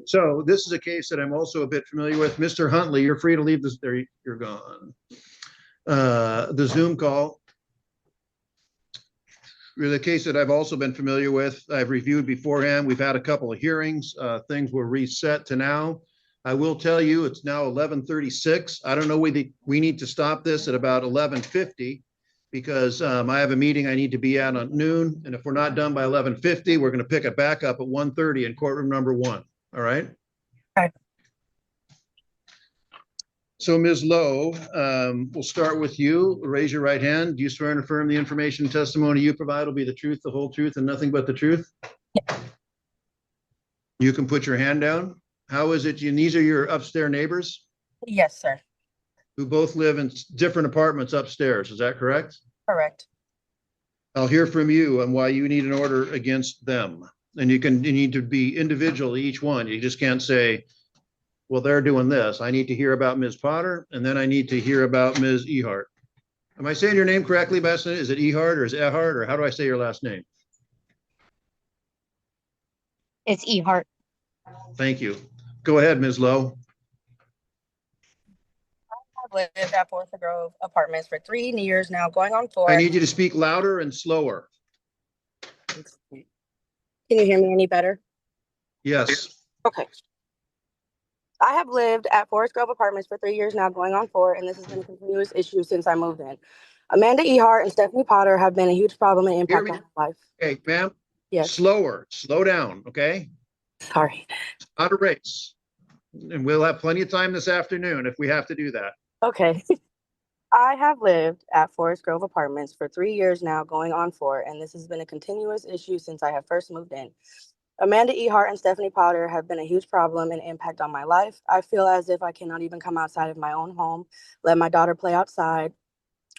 So this is a case that I'm also a bit familiar with. Mr. Huntley, you're free to leave this. There, you're gone. The Zoom call. The case that I've also been familiar with, I've reviewed beforehand. We've had a couple of hearings. Things were reset to now. I will tell you, it's now 11:36. I don't know whether we need to stop this at about 11:50 because I have a meeting I need to be at at noon. And if we're not done by 11:50, we're going to pick it back up at 1:30 in courtroom number 1. All right. Okay. So Ms. Lowe, we'll start with you. Raise your right hand. Do you swear and affirm the information and testimony you provide will be the truth, the whole truth, and nothing but the truth? Yeah. You can put your hand down. How is it? These are your upstairs neighbors? Yes, sir. Who both live in different apartments upstairs. Is that correct? Correct. I'll hear from you on why you need an order against them. And you need to be individual, each one. You just can't say, well, they're doing this. I need to hear about Ms. Potter, and then I need to hear about Ms. Ehart. Am I saying your name correctly, Bessa? Is it Ehart or is it Ehart, or how do I say your last name? It's Ehart. Thank you. Go ahead, Ms. Lowe. I've lived at Forest Grove Apartments for 3 years now, going on 4. I need you to speak louder and slower. Can you hear me any better? Yes. Okay. I have lived at Forest Grove Apartments for 3 years now, going on 4, and this has been a continuous issue since I moved in. Amanda Ehart and Stephanie Potter have been a huge problem and impact on my life. Hey, ma'am. Yes. Slower. Slow down, okay? Sorry. It's not a race. And we'll have plenty of time this afternoon if we have to do that. Okay. I have lived at Forest Grove Apartments for 3 years now, going on 4, and this has been a continuous issue since I have first moved in. Amanda Ehart and Stephanie Potter have been a huge problem and impact on my life. I feel as if I cannot even come outside of my own home, let my daughter play outside,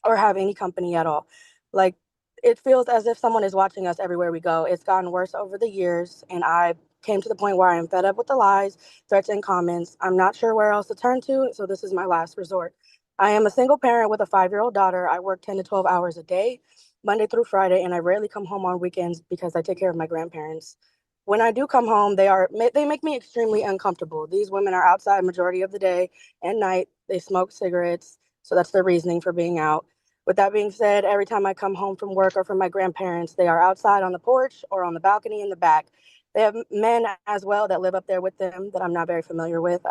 or have any company at all. Like, it feels as if someone is watching us everywhere we go. It's gotten worse over the years, and I came to the point where I am fed up with the lies, threats, and comments. I'm not sure where else to turn to, so this is my last resort. I am a single parent with a 5-year-old daughter. I work 10 to 12 hours a day, Monday through Friday, and I rarely come home on weekends because I take care of my grandparents. When I do come home, they make me extremely uncomfortable. These women are outside majority of the day and night. They smoke cigarettes, so that's their reasoning for being out. With that being said, every time I come home from work or from my grandparents, they are outside on the porch or on the balcony in the back. They have men as well that live up there with them that I'm not very familiar with.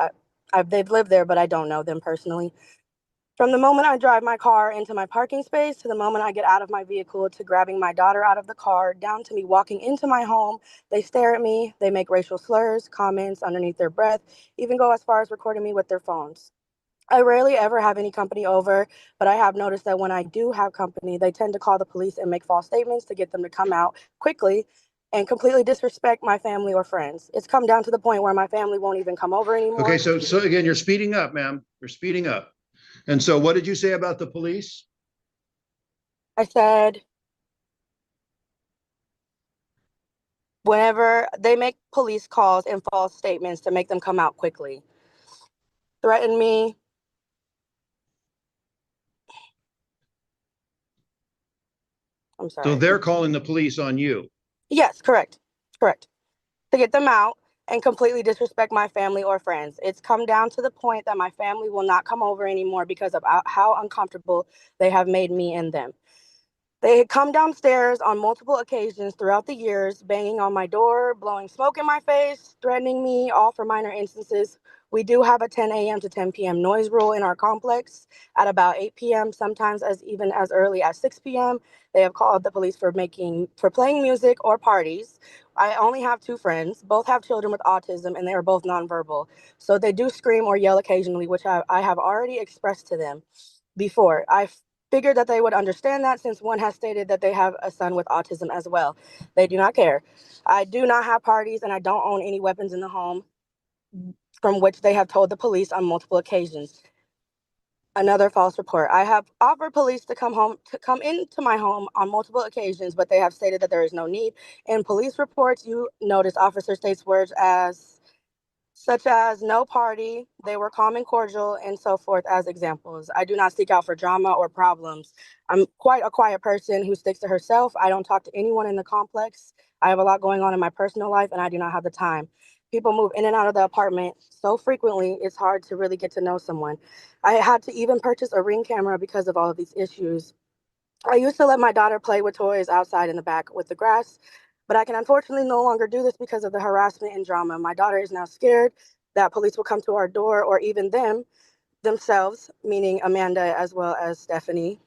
They've lived there, but I don't know them personally. From the moment I drive my car into my parking space to the moment I get out of my vehicle to grabbing my daughter out of the car, down to me walking into my home, they stare at me, they make racial slurs, comments underneath their breath, even go as far as recording me with their phones. I rarely ever have any company over, but I have noticed that when I do have company, they tend to call the police and make false statements to get them to come out quickly and completely disrespect my family or friends. It's come down to the point where my family won't even come over anymore. Okay, so again, you're speeding up, ma'am. You're speeding up. And so what did you say about the police? I said, whenever they make police calls and false statements to make them come out quickly, threaten me. I'm sorry. So they're calling the police on you? Yes, correct. Correct. To get them out and completely disrespect my family or friends. It's come down to the point that my family will not come over anymore because of how uncomfortable they have made me and them. They had come downstairs on multiple occasions throughout the years, banging on my door, blowing smoke in my face, threatening me, all for minor instances. We do have a 10 a.m. to 10 p.m. noise rule in our complex. At about 8 p.m., sometimes even as early as 6 p.m., they have called the police for playing music or parties. I only have 2 friends. Both have children with autism, and they are both nonverbal. So they do scream or yell occasionally, which I have already expressed to them before. I figured that they would understand that since one has stated that they have a son with autism as well. They do not care. I do not have parties, and I don't own any weapons in the home, from which they have told the police on multiple occasions. Another false report. I have offered police to come into my home on multiple occasions, but they have stated that there is no need. In police reports, you notice officer states words as such as no party, they were calm and cordial, and so forth as examples. I do not seek out for drama or problems. I'm quite a quiet person who sticks to herself. I don't talk to anyone in the complex. I have a lot going on in my personal life, and I do not have the time. People move in and out of the apartment so frequently, it's hard to really get to know someone. I had to even purchase a Ring camera because of all of these issues. I used to let my daughter play with toys outside in the back with the grass, but I can unfortunately no longer do this because of the harassment and drama. My daughter is now scared that police will come to our door or even themselves, meaning Amanda as well as Stephanie,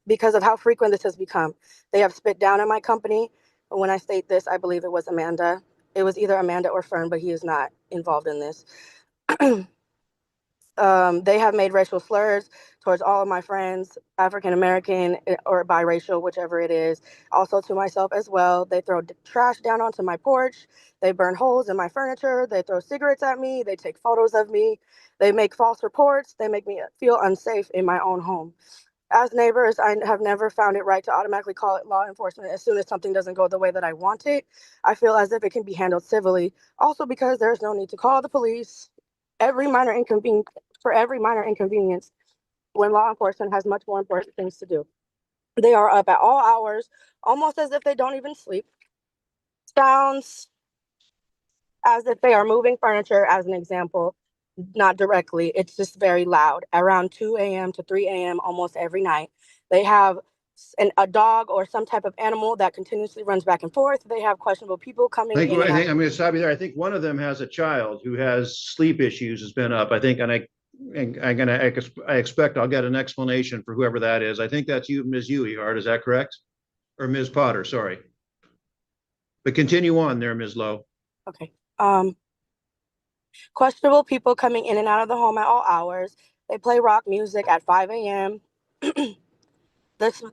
because of how frequent this has become. They have spit down in my company. When I state this, I believe it was Amanda. It was either Amanda or Fern, but he is not involved in this. They have made racial slurs towards all of my friends, African American or biracial, whichever it is. Also to myself as well. They throw trash down onto my porch. They burn holes in my furniture. They throw cigarettes at me. They take photos of me. They make false reports. They make me feel unsafe in my own home. As neighbors, I have never found it right to automatically call it law enforcement as soon as something doesn't go the way that I want it. I feel as if it can be handled civilly. Also, because there's no need to call the police every minor inconvenience for every minor inconvenience when law enforcement has much more important things to do. They are up at all hours, almost as if they don't even sleep. Sounds as if they are moving furniture, as an example, not directly. It's just very loud. Around 2 a.m. to 3 a.m. almost every night. They have a dog or some type of animal that continuously runs back and forth. They have questionable people coming in. I think I'm going to stop you there. I think one of them has a child who has sleep issues, has been up. I think, and I expect I'll get an explanation for whoever that is. I think that's you, Ms. Uhart. Is that correct? Or Ms. Potter, sorry. But continue on there, Ms. Lowe. Okay. Questionable people coming in and out of the home at all hours. They play rock music at 5 a.m.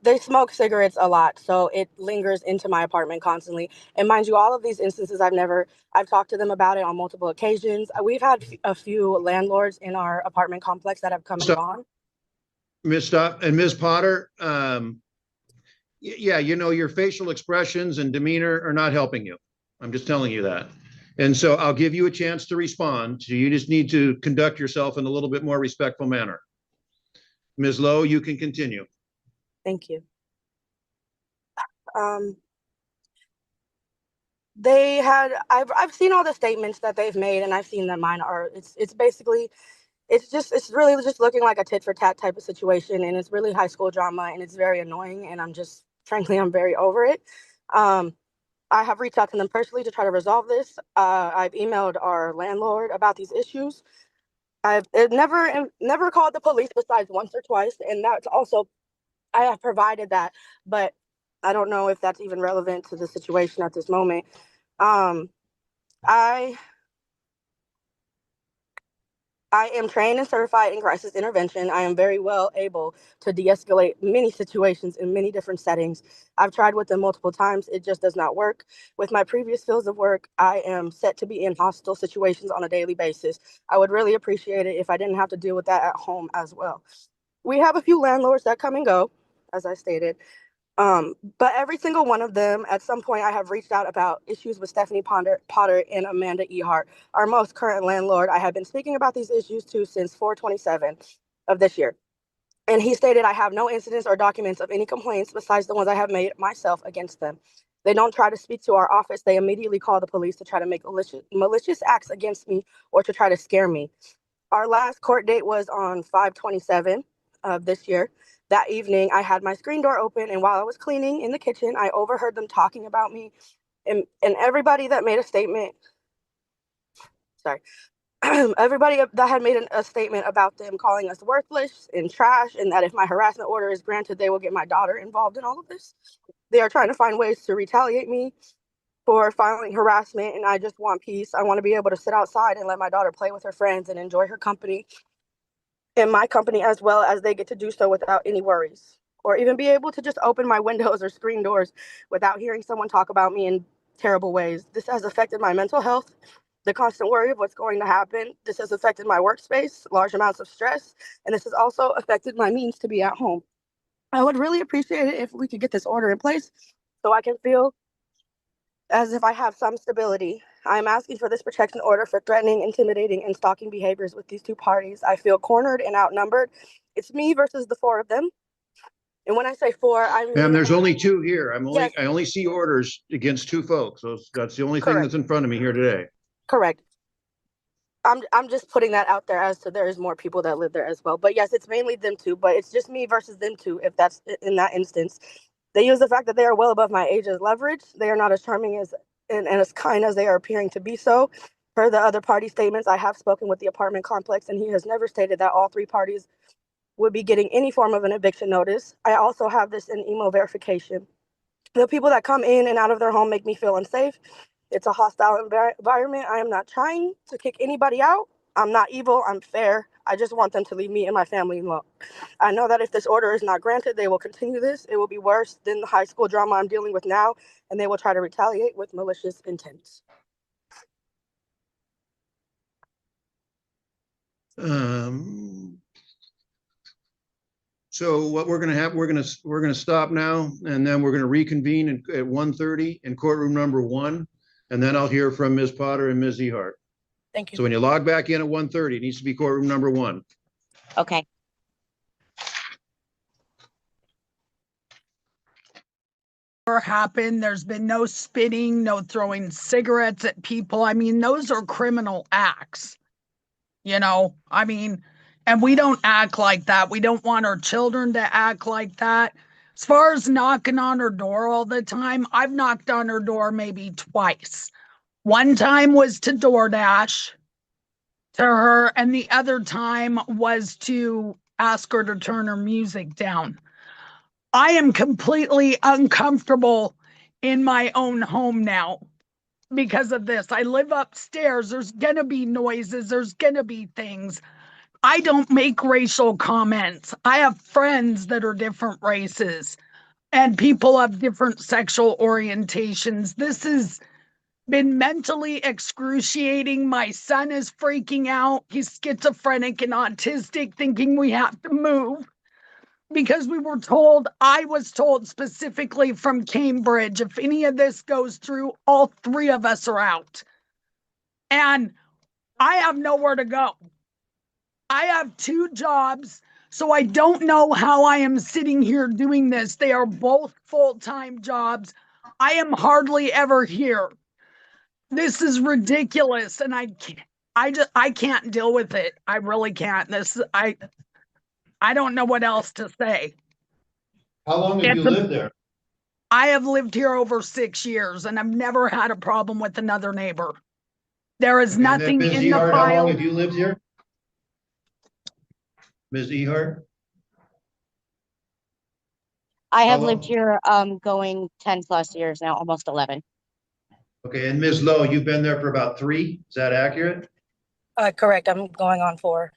They smoke cigarettes a lot, so it lingers into my apartment constantly. And mind you, all of these instances, I've talked to them about it on multiple occasions. We've had a few landlords in our apartment complex that have come and gone. Ms. Potter, yeah, your facial expressions and demeanor are not helping you. I'm just telling you that. And so I'll give you a chance to respond. So you just need to conduct yourself in a little bit more respectful manner. Ms. Lowe, you can continue. Thank you. I've seen all the statements that they've made, and I've seen that mine are. It's basically, it's really just looking like a tit for tat type of situation, and it's really high school drama, and it's very annoying, and frankly, I'm very over it. I have reached out to them personally to try to resolve this. I've emailed our landlord about these issues. I've never called the police besides once or twice, and that's also, I have provided that, but I don't know if that's even relevant to the situation at this moment. I am trained and certified in crisis intervention. I am very well able to de-escalate many situations in many different settings. I've tried with them multiple times. It just does not work. With my previous fields of work, I am set to be in hostile situations on a daily basis. I would really appreciate it if I didn't have to deal with that at home as well. We have a few landlords that come and go, as I stated. But every single one of them, at some point, I have reached out about issues with Stephanie Potter and Amanda Ehart, our most current landlord. I have been speaking about these issues to since 4/27 of this year. And he stated, I have no incidents or documents of any complaints besides the ones I have made myself against them. They don't try to speak to our office. They immediately call the police to try to make malicious acts against me or to try to scare me. Our last court date was on 5/27 of this year. That evening, I had my screen door open, and while I was cleaning in the kitchen, I overheard them talking about me. And everybody that made a statement, sorry, everybody that had made a statement about them calling us worthless and trash, and that if my harassment order is granted, they will get my daughter involved in all of this. They are trying to find ways to retaliate me for filing harassment, and I just want peace. I want to be able to sit outside and let my daughter play with her friends and enjoy her company in my company, as well as they get to do so without any worries, or even be able to just open my windows or screen doors without hearing someone talk about me in terrible ways. This has affected my mental health, the constant worry of what's going to happen. This has affected my workspace, large amounts of stress, and this has also affected my means to be at home. I would really appreciate it if we could get this order in place so I can feel as if I have some stability I am asking for this protection order for threatening, intimidating, and stalking behaviors with these two parties. I feel cornered and outnumbered. It's me versus the four of them. And when I say four, I mean... Ma'am, there's only two here. Yes. I only see orders against two folks. So that's the only thing Correct. that's in front of me here today. Correct. I'm just putting that out there as to there is more people that live there as well. But yes, it's mainly them two, but it's just me versus them two, if that's in that instance. They use the fact that they are well above my age as leverage. They are not as charming as and as kind as they are appearing to be so. Per the other party statements, I have spoken with the apartment complex, and he has never stated that all three parties would be getting any form of an eviction notice. I also have this in email verification. The people that come in and out of their home make me feel unsafe. It's a hostile environment. I am not trying to kick anybody out. I'm not evil. I'm fair. I just want them to leave me and my family alone. I know that if this order is not granted, they will continue this. It will be worse than the high school drama I'm dealing with now, and they will try to retaliate with malicious intent. So what we're going to have, we're going to stop now, and then we're going to reconvene at 1:30 in courtroom number 1, and then I'll hear from Ms. Potter and Ms. Ehart. Thank you. So when you log back in at 1:30, it needs to be courtroom number 1. Okay. Happened. There's been no spitting, no throwing cigarettes at people. I mean, those are criminal acts. You know, I mean, and we don't act like that. We don't want our children to act like that. As far as knocking on her door all the time, I've knocked on her door maybe twice. One time was to DoorDash to her, and the other time was to ask her to turn her music down. I am completely uncomfortable in my own home now because of this. I live upstairs. There's going to be noises. There's going to be things. I don't make racial comments. I have friends that are different races and people of different sexual orientations. This has been mentally excruciating. My son is freaking out. He's schizophrenic and autistic, thinking we have to move. Because I was told specifically from Cambridge, if any of this goes through, all three of us are out. And I have nowhere to go. I have 2 jobs, so I don't know how I am sitting here doing this. They are both full-time jobs. I am hardly ever here. This is ridiculous, and I can't deal with it. I really can't. I don't know what else to say. How long have you lived there? I have lived here over 6 years, and I've never had a problem with another neighbor. There is nothing in the file. How long have you lived here? Ms. Ehart? I have How lived long? here going 10 plus years now, almost 11. Okay, and Ms. Lowe, you've been there for about 3? Is that accurate? Correct. I'm going on 4.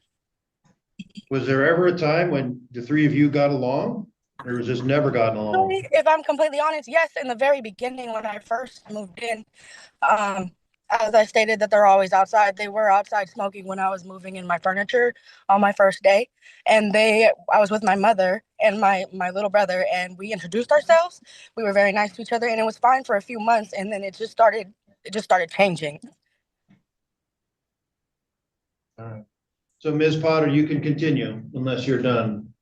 Was there ever a time when the 3 of you got along, or was this never gotten along? If I'm completely honest, yes. In the very beginning, when I first moved in, as I stated that they're always outside, they were outside smoking when I was moving in my furniture on my first day. And I was with my mother and my little brother, and we introduced ourselves. We were very nice to each other, and it was fine for a few months, and then it just started changing. All right. So Ms. Potter, you can continue unless you're done.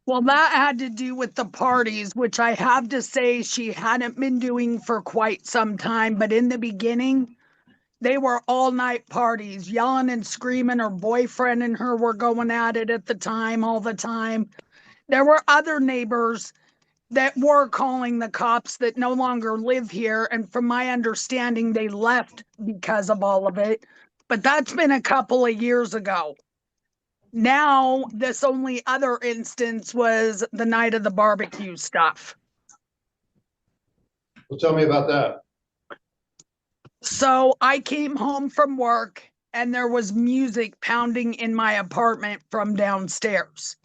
Well, that had to do with the parties, which I have to say she hadn't been doing for quite some time. But in the beginning, they were all-night parties, yelling and screaming. Her boyfriend and her were going at it at the time, all the time. There were other neighbors that were calling the cops that no longer live here. And from my understanding, they left because of all of it. But that's been a couple of years ago. Now, this only other instance was the night of the barbecue stuff. Well, tell me about that. So I came home from work and there was music pounding in my apartment from downstairs.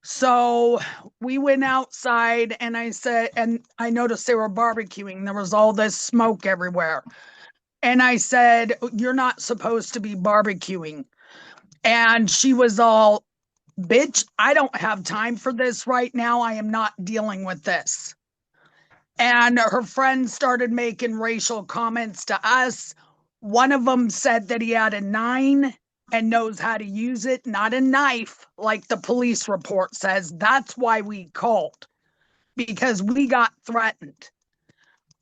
So we went outside and I noticed they were barbecuing. There was all this smoke everywhere. And I said, "You're not supposed to be barbecuing." And she was all, "Bitch, I don't have time for this right now. I am not dealing with this." And her friends started making racial comments to us. One of them said that he had a 9 and knows how to use it, not a knife, like the police report says. That's why we called, because we got threatened.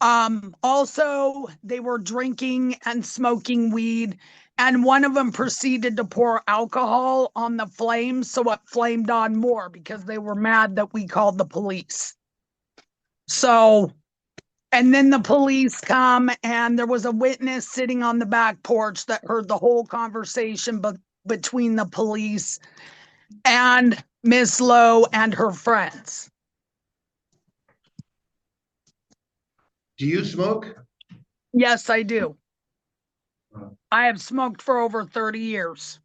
Also, they were drinking and smoking weed, and one of them proceeded to pour alcohol on the flames, so it flamed on more because they were mad that we called the police. So, and then the police come, and there was a witness sitting on the back porch that heard the whole conversation between the police and Miss Lowe and her friends. Do you smoke? Yes, I do. I have smoked for over 30 years,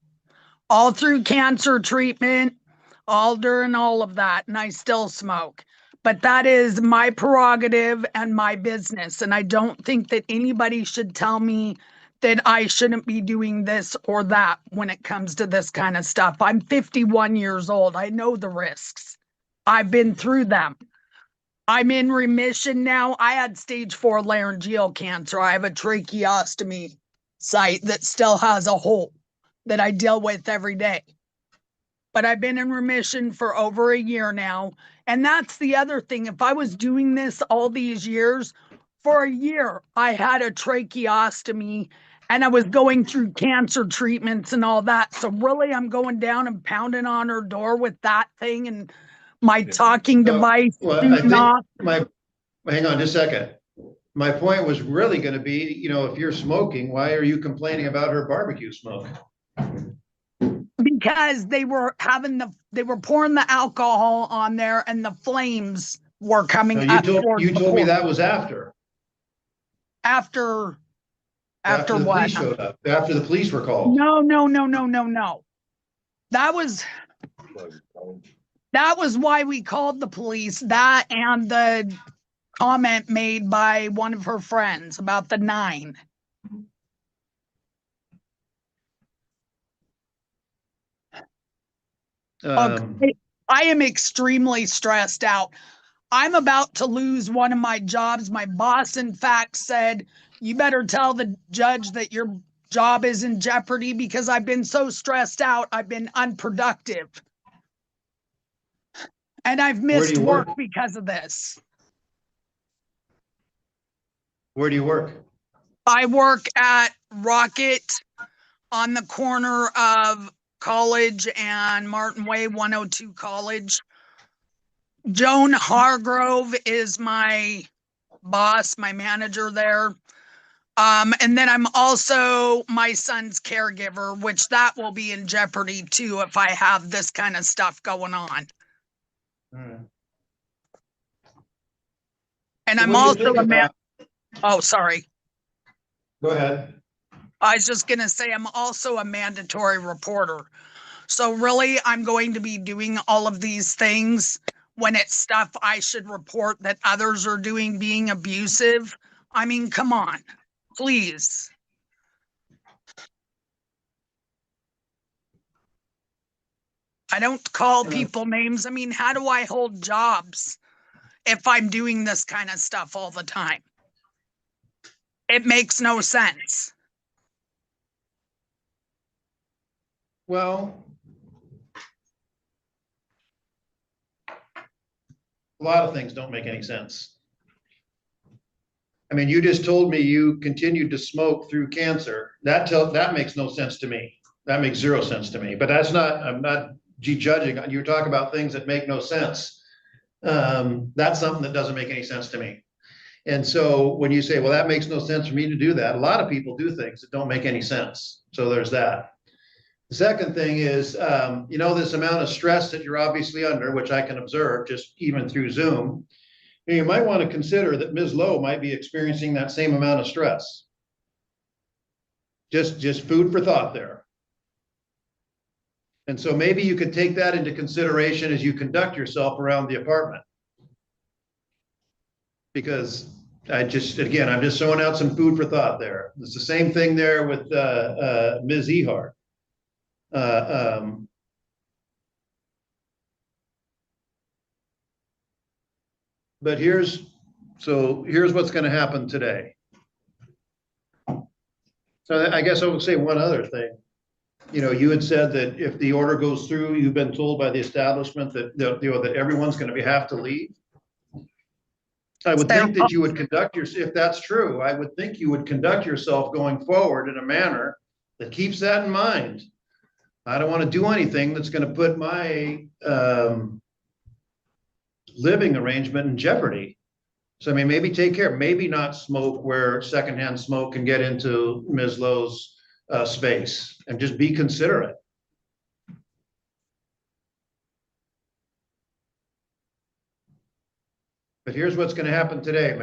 all through cancer treatment, all during all of that, and I still smoke. But that is my prerogative and my business, and I don't think that anybody should tell me that I shouldn't be doing this or that when it comes to this kind of stuff. I'm 51 years old. I know the risks. I've been through them. I'm in remission now. I had stage 4 laryngeal cancer. I have a tracheostomy site that still has a hole that I deal with every day. But I've been in remission for over a year now. And that's the other thing. If I was doing this all these years, for a year, I had a tracheostomy and I was going through cancer treatments and all that. So really, I'm going down and pounding on her door with that thing and my talking device. Well, I think hang on just a second. My point was really going to be, if you're smoking, why are you complaining about her barbecue smoke? Because they were pouring the alcohol on there and the flames were coming up. You told me that was after After the what? police showed up, after the police were called. No. That was why we called the police. That and the comment made by one of her friends about the 9. I am extremely stressed out. I'm about to lose one of my jobs. My boss, in fact, said, you better tell the judge that your job is in jeopardy because I've been so stressed out. I've been unproductive. And I've missed work because of this. Where do you work? I work at Rocket on the corner of College and Martin Way, 102 College. Joan Hargrove is my boss, my manager there. And then I'm also my son's caregiver, which that will be in jeopardy too if I have this kind of stuff going on. And I'm also oh, sorry. Go ahead. I was just going to say I'm also a mandatory reporter. So really, I'm going to be doing all of these things when it's stuff I should report that others are doing, being abusive. I mean, come on, please. I don't call people names. I mean, how do I hold jobs if I'm doing this kind of stuff all the time? It makes no sense. Well, a lot of things don't make any sense. I mean, you just told me you continued to smoke through cancer. That makes no sense to me. That makes zero sense to me. But I'm not judging. You're talking about things that make no sense. That's something that doesn't make any sense to me. And so when you say, well, that makes no sense for me to do that, a lot of people do things that don't make any sense. So there's that. The second thing is, this amount of stress that you're obviously under, which I can observe just even through Zoom, you might want to consider that Ms. Lowe might be experiencing that same amount of stress. Just food for thought there. And so maybe you could take that into consideration as you conduct yourself around the apartment. Because I'm just throwing out some food for thought there. It's the same thing there with Ms. Ehart. But here's So here's what's gonna happen today. So I guess I would say one other thing. You know, you had said that if the order goes through, you've been told by the establishment that, you know, that everyone's gonna have to leave. I would think that you would conduct if that's true, I would think you would conduct yourself going forward in a manner that keeps that in mind. I don't want to do anything that's going to put my living arrangement in jeopardy. So I mean, maybe take care, maybe not smoke where secondhand smoke can get into Ms. Lowe's space, and just be considerate. But here's what's going to happen today,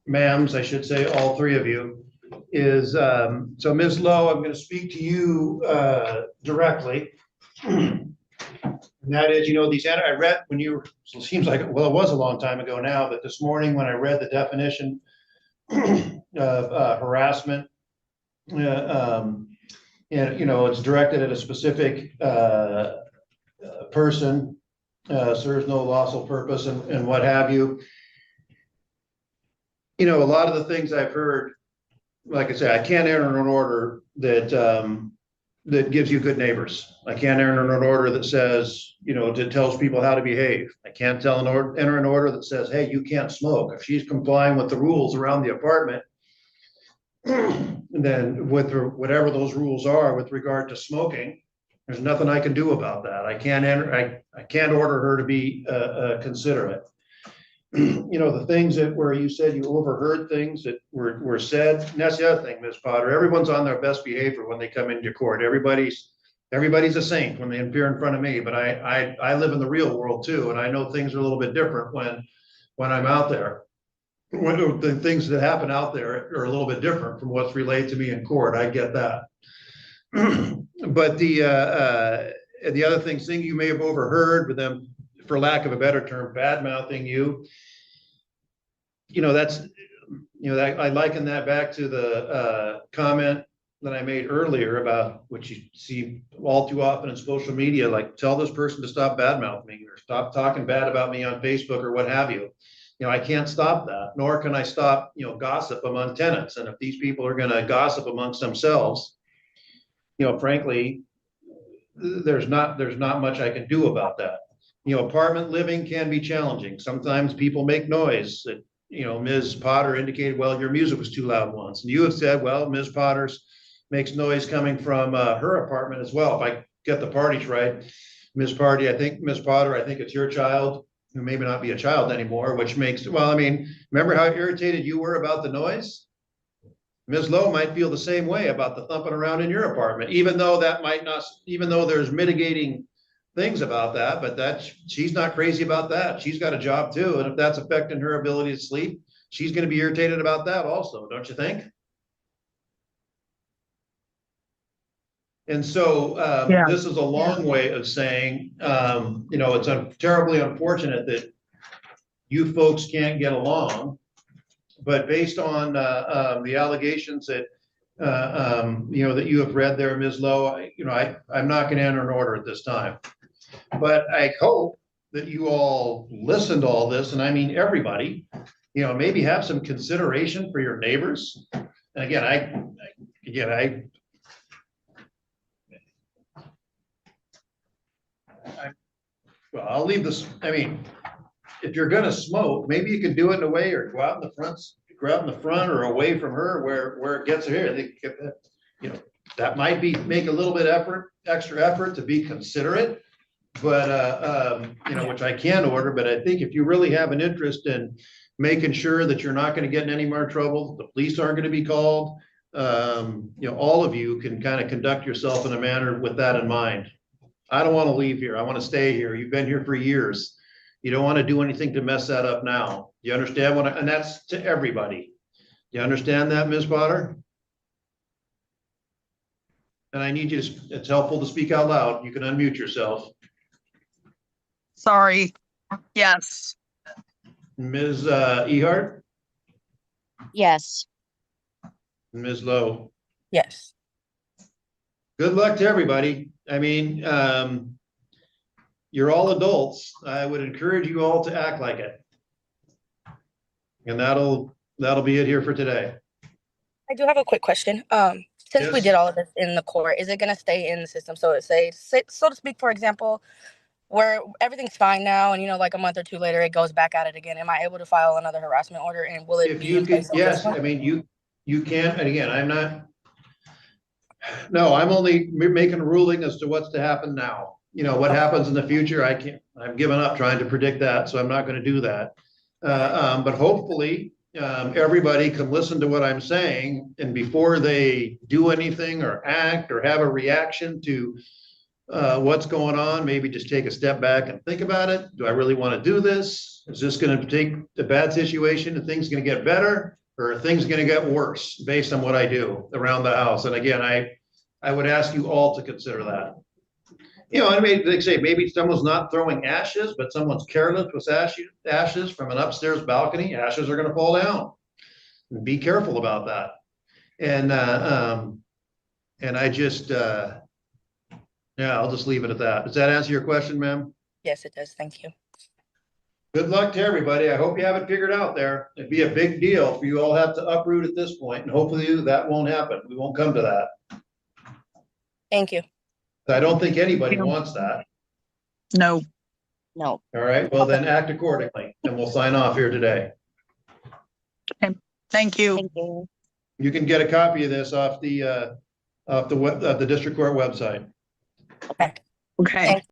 ma'ams, I should say, all three of you, is, so Ms. Lowe, I'm going to speak to you directly. And that is, you know, I read when you, so it seems like, well, it was a long time ago now, but this morning when I read the definition of harassment, and, you know, it's directed at a specific person, serves no lawful purpose and what have you. You know, a lot of the things I've heard, like I said, I can't enter an order that that gives you good neighbors. I can't enter an order that says, you know, that tells people how to behave. I can't enter an order that says, hey, you can't smoke. If she's complying with the rules around the apartment, then with whatever those rules are with regard to smoking, there's nothing I can do about that. I can't order her to be considerate. You know, the things that where you said you overheard things that were said, and that's the other thing, Ms. Potter, everyone's on their best behavior when they come into court. Everybody's a saint when they appear in front of me, but I live in the real world too, and I know things are a little bit different when I'm out there. When the things that happen out there are a little bit different from what's relayed to me in court. I get that. But the other thing you may have overheard with them, for lack of a better term, bad mouthing you. You know, that's, you know, that I liken that back to the comment that I made earlier about what you see all too often in social media, like tell this person to stop bad mouthing me or stop talking bad about me on Facebook or what have you. You know, I can't stop that, nor can I stop, you know, gossip among tenants. And if these people are going to gossip amongst themselves, you know, frankly, there's not much I can do about that. You know, apartment living can be challenging. Sometimes people make noise. That, you know, Ms. Potter indicated, well, your music was too loud once. And you have said, well, Ms. Potter's makes noise coming from her apartment as well. If I get the parties right, Ms. Potter, I think it's your child who maybe not be a child anymore, which makes, well, I mean, remember how irritated you were about the noise? Ms. Lowe might feel the same way about the thumping around in your apartment, even though there's mitigating things about that, but she's not crazy about that. She's got a job too. And if that's affecting her ability to sleep, she's going to be irritated about that also, don't you think? And so This is a long way of saying, you know, it's terribly unfortunate that you folks can't get along, but based on the allegations that, you know, that you have read there, Ms. Lowe, I'm not going to enter an order at this time. But I hope that you all listen to all this, and I mean everybody, you know, maybe have some consideration for your neighbors. And again, well, I'll leave this. I mean, if you're gonna smoke, maybe you can do it in a way, or go out in the front, or away from her where it gets her here. You know, that might make a little bit extra effort to be considerate. But, you know, which I can order, but I think if you really have an interest in making sure that you're not going to get in any more trouble, the police aren't going to be called, you know, all of you can kind of conduct yourself in a manner with that in mind. I don't want to leave here. I want to stay here. You've been here for years. You don't want to do anything to mess that up now. You understand and that's to everybody. You understand that, Ms. Potter? And I need you to, it's helpful to speak out loud. You can unmute yourself. Sorry. Yes. Ms. Ehart? Yes. Ms. Lowe? Yes. Good luck to everybody. I mean, you're all adults. I would encourage you all to act like it. And that'll be it here for today. I do have a quick question. Since we Yes. did all of this in the court, is it gonna stay in the system? So it say, so to speak, for example, where everything's fine now and, like a month or two later, it goes back at it again. Am I able to file another harassment order and will it If be you in could, place of this yes, one? I mean, you can, and again, no, I'm only making a ruling as to what's to happen now. What happens in the future, I've given up trying to predict that, so I'm not gonna do that. But hopefully, everybody can listen to what I'm saying, and before they do anything or act or have a reaction to what's going on, maybe just take a step back and think about it. Do I really want to do this? Is this going to take the bad situation and things going to get better, or are things going to get worse based on what I do around the house? And again, I would ask you all to consider that. I mean, they say maybe someone's not throwing ashes, but someone's careless with ashes from an upstairs balcony. Ashes are going to fall down. Be careful about that. And I just, yeah, I'll just leave it at that. Does that answer your question, ma'am? Yes, it does. Thank you. Good luck to everybody. I hope you have it figured out there. It'd be a big deal for you all have to uproot at this point, and hopefully that won't happen. We won't come to that. Thank you. I don't think anybody wants that. No. No. All right, well then act accordingly, and we'll sign off here today. Thank you. Thank you. You can get a copy of this off the district court website. Okay. Okay.